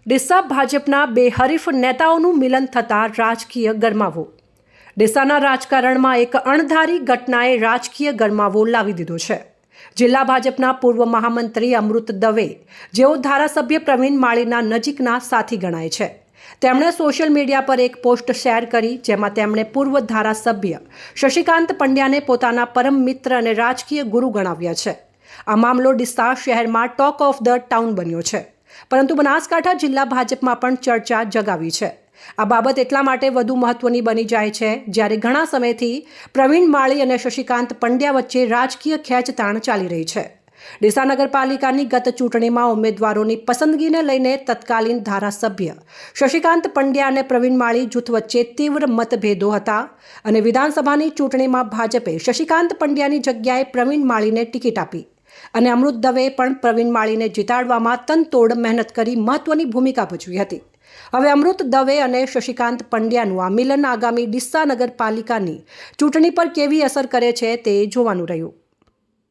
ડીસા ભાજપના બે હરીફ નેતાઓનું મિલન થતાં રાજકીય ગરમાવો. ડીસાના રાજકારણમાં એક અણધારી ઘટનાએ રાજકીય ગરમાવો લાવી દીધો છે. જિલ્લા ભાજપના પૂર્વ મહામંત્રી અમૃત દવે, જેઓ ધારાસભ્ય પ્રવીણ માળીના નજીકના સાથી ગણાય છે, તેમણે સોશિયલ મીડિયા પર એક પોસ્ટ શેર કરી, જેમાં તેમણે પૂર્વ ધારાસભ્ય શશિકાંત પંડ્યાને પોતાના પરમ મિત્ર અને રાજકીય ગુરુ ગણાવ્યા છે. આ મામલો ડીસા શહેરમાં ટોક ઓફ ધ ટાઉન બન્યો છે, પરંતુ બનાસકાંઠા જિલ્લા ભાજપમાં પણ ચર્ચા જગાવી છે. આ બાબત એટલા માટે વધુ મહત્વની બની જાય છે, જ્યારે ઘણા સમયથી પ્રવીણ માળી અને શશિકાંત પંડ્યા વચ્ચે રાજકીય ખેંચતાણ ચાલી રહી છે. ડીસા નગરપાલિકાની ગત ચૂંટણીમાં ઉમેદવારોની પસંદગીને લઈને તત્કાલીન ધારાસભ્ય શશિકાંત પંડ્યા અને પ્રવીણ માળી જૂથ વચ્ચે તીવ્ર મતભેદો હતા અને વિધાનસભાની ચૂંટણીમાં ભાજપે શશિકાંત પંડ્યાની જગ્યાએ પ્રવીણ માળીને ટિકિટ આપી અને અમૃત દવે પણ પ્રવીણ માળીને જીતાડવામાં તનતોડ મહેનત કરી મહત્વની ભૂમિકા ભજવી હતી. હવે અમૃત દવે અને શશિકાંત પંડ્યાનું આ મિલન આગામી ડીસા નગરપાલિકાની ચૂંટણી પર કેવી અસર કરે છે તે જોવાનું રહ્યું.